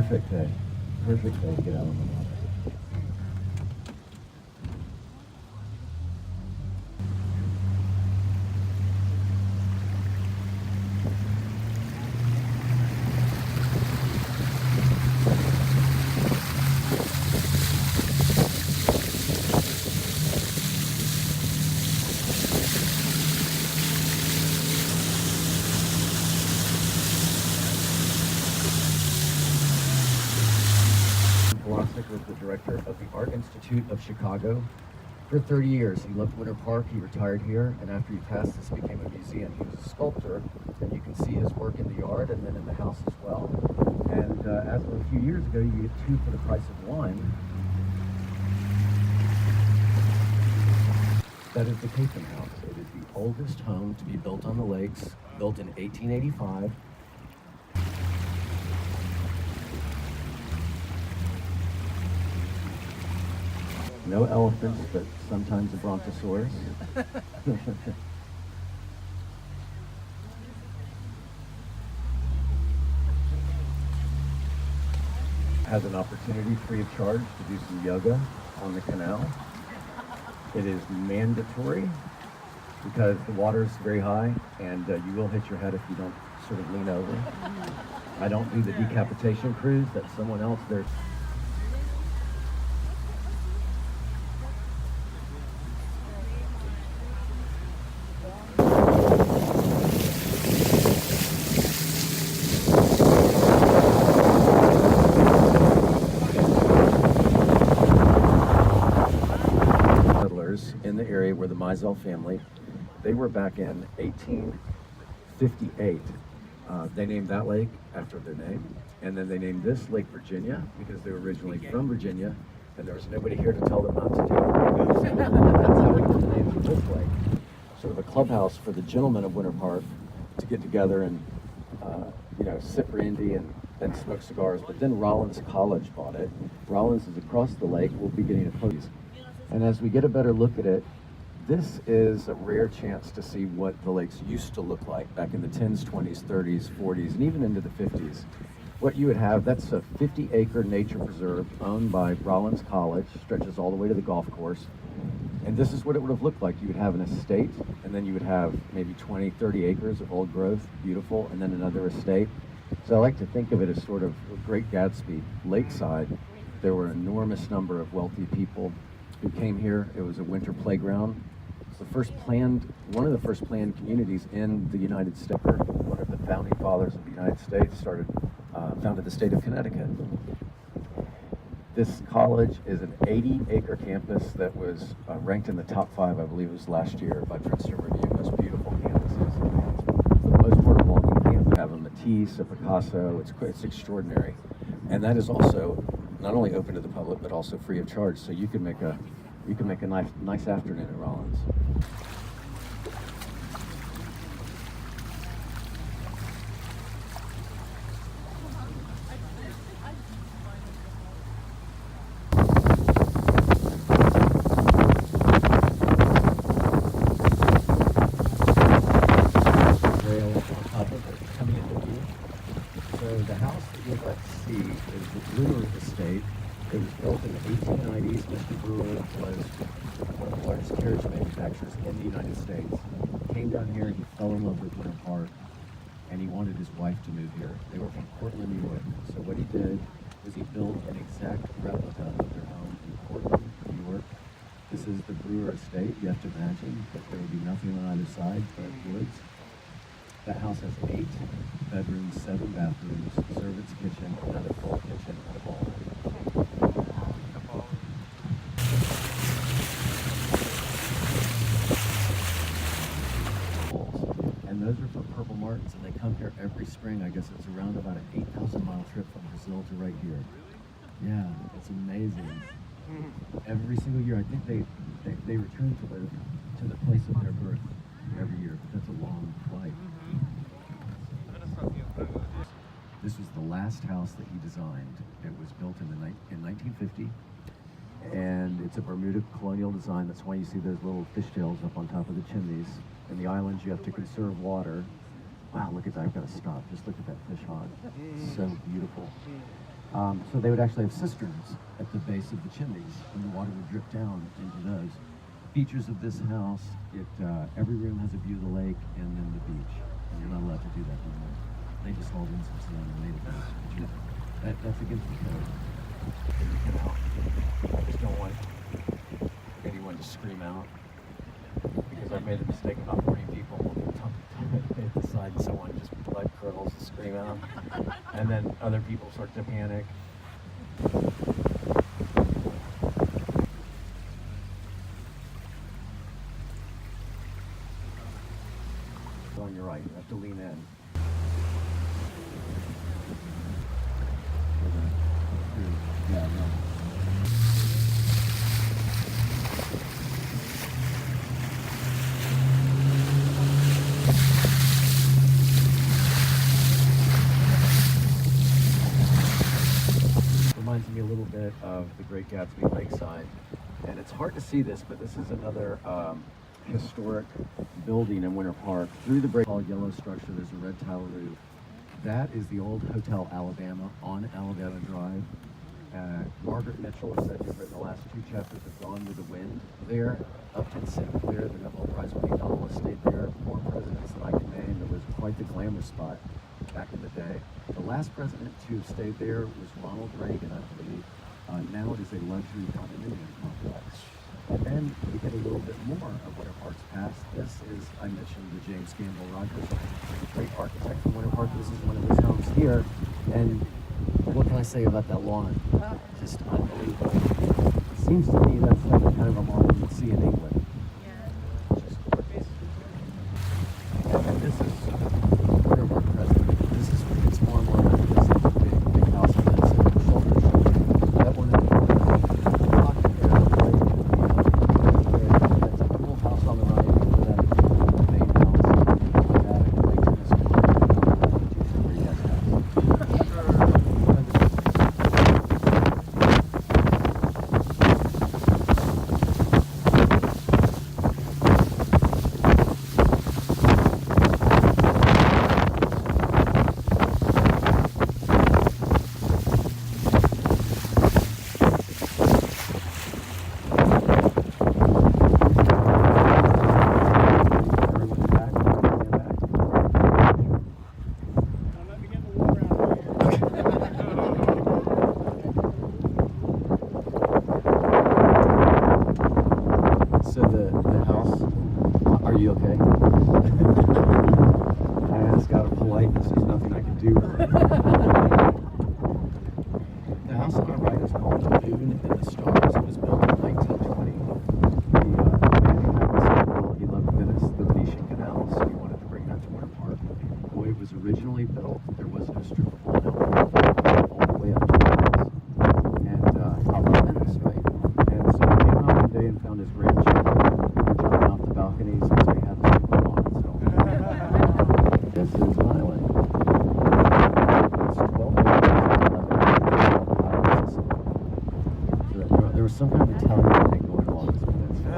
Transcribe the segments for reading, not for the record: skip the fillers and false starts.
Perfect day. Perfect day to get out on the water. Was the director of the Art Institute of Chicago. For 30 years, he loved Winter Park, he retired here, and after he passed, this became a museum. He was a sculptor, and you can see his work in the yard and then in the house as well. And as of a few years ago, you get two for the price of one. That is the Capon House. It is the oldest home to be built on the lakes, built in 1885. No elephants, but sometimes a brontosaurus. Has an opportunity free of charge to do some yoga on the canal. It is mandatory because the water is very high and you will hit your head if you don't sort of lean over. I don't do the decapitation cruise, that's someone else. There's in the area where the Mizell family, they were back in 1858. They named that lake after their name, and then they named this Lake Virginia because they were originally from Virginia, and there was nobody here to tell them not to do it. So that's how we got the name of this lake. Sort of a clubhouse for the gentlemen of Winter Park to get together and sip brandy and smoke cigars. But then Rollins College bought it. Rollins is across the lake. We'll be getting a photo. And as we get a better look at it, this is a rare chance to see what the lakes used to look like back in the 10s, 20s, 30s, 40s, and even into the 50s. What you would have, that's a 50-acre nature preserve owned by Rollins College, stretches all the way to the golf course. And this is what it would have looked like. You would have an estate, and then you would have maybe 20, 30 acres of old growth, beautiful, and then another estate. So I like to think of it as sort of Great Gatsby. Lakeside, there were an enormous number of wealthy people who came here. It was a winter playground. It's one of the first planned communities in the United States. One of the founding fathers of the United States founded the state of Connecticut. This college is an 80-acre campus that was ranked in the top 5, I believe it was last year, by Princeton Review, most beautiful campuses. It's the most portable walking campus. We have a Matisse, a Picasso, it's extraordinary. And that is also not only open to the public, but also free of charge. So you can make a nice afternoon at Rollins. So the house that you're about to see is the Brewer Estate. It was built in the 1890s. Mr. Brewer was one of the largest carriage manufacturers in the United States. He came down here and he fell in love with Winter Park, and he wanted his wife to move here. They were from Portland, New York. So what he did was he built an exact replica of their home in Portland, New York. This is the Brewer Estate. You have to imagine that there would be nothing on either side but woods. That house has 8 bedrooms, 7 bathrooms, servant's kitchen, another full kitchen, and a ballroom. And those are for purple martins, and they come here every spring. I guess it's around about an 8,000-mile trip from Brazil to right here. Yeah, it's amazing. Every single year, I think they return to the place of their birth every year. That's a long flight. This was the last house that he designed. It was built in 1950, and it's a Bermuda colonial design. That's why you see those little fishtails up on top of the chimneys. In the islands, you have to conserve water. Wow, look at that! I've got to stop. Just look at that fish hog. So beautiful. So they would actually have cisterns at the base of the chimneys, and the water would drip down into those. Features of this house, every room has a view of the lake and then the beach. And you're not allowed to do that anymore. They just hauled in some sand and made it. That's against the code. You know, I just don't want anyone to scream out, because I've made the mistake about warning people at the side, and someone just blood curdles to scream out, and then other people start to panic. On your right, you have to lean in. Yeah, no. Reminds me a little bit of the Great Gatsby Lakeside, and it's hard to see this, but this is another historic building in Winter Park. Through the break, called yellow structure, there's a red tile roof. That is the old Hotel Alabama on Alabama Drive. Margaret Mitchell has said you've written the last 2 chapters of Gone with the Wind. There, Upton Sinclair, the Nobel Prize winning novelist, stayed there. 4 presidents that I can name. It was quite the glamour spot back in the day. The last president to stay there was Ronald Reagan, I believe. Now it is a luxury condominium complex. And then we get a little bit more of Winter Park's past. This is, I mentioned, the James Gamble Rogers, great architect from Winter Park. This is one of his homes here. And what can I say about that lawn? Just unbelievable. It seems to me that's like the kind of a lawn you would see in England. Yeah. Just gorgeous. And this is Winter Park president. This is, it's more and more like this is a big house on that side. Shoulder to shoulder. That one is originally built, there was no strip of land all the way up to the house. And out in Venice, right? And so he came out one day and found his grandchildren jumping off the balconies, and so he had this put on. So this is an island. It's 12 acres, 11 acres, so there was some kind of Italian thing going along this peninsula.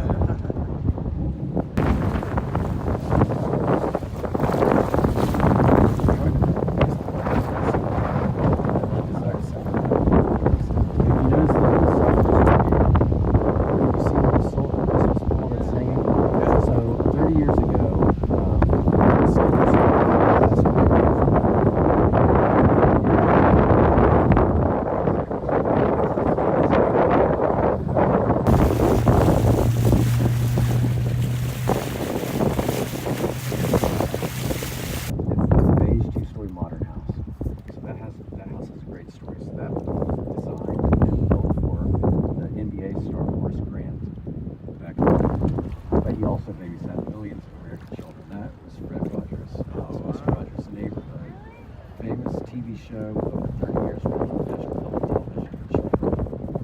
TV show over 30 years worth of national public television for children.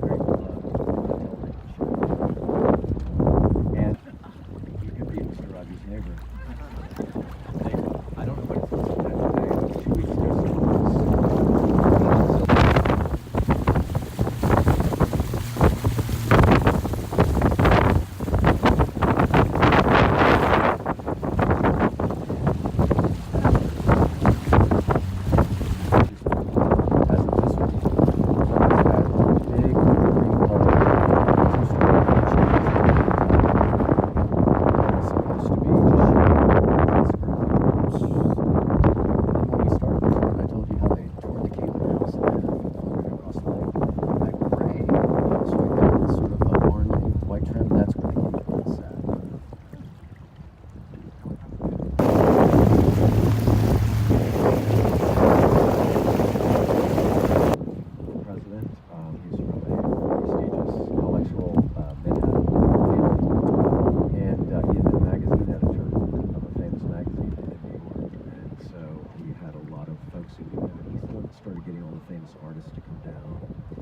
Very beloved television show. And you could be Mr. Rogers' neighbor. I don't know what it's like today, but 2 weeks ago, getting all the famous artists to come down.